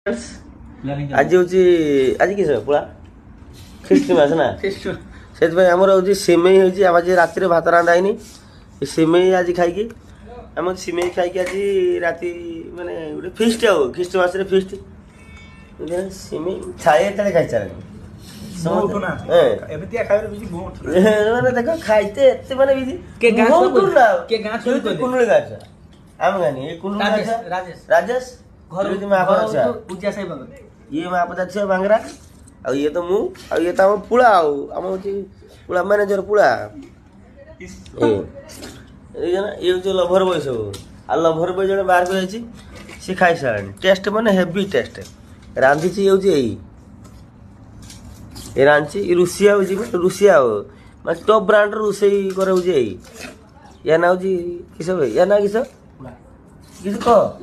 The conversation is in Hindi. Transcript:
आज हूँ आज किस पुरा ख्रीष्टमास ना से आमर हूँ सिमेई होती आज रात भात रंधा है सिमेई आज खाई आम सिमेई खाई आज राति माने गोटे फिस्ट आउ ख्रीष्टमास फिस्ट सिमेई खाए खाई सारे मैंने देख खाइते एत माने कुंडली गाछ आम गानी राजेश ये महापदा छे बांगरा और ये तो मु और ये तो पुला आम पुला मैनेजर पुला ये जो लभर बॉय सब आ लभर बॉय जड़े बाहर को जाइए सी खाई सारे टेस्ट माने हेवी टेस्ट रांधी ये रांची रुषिया रुषिया मैं टॉप ब्रांड रोसई करे या ना किस या ना किस कह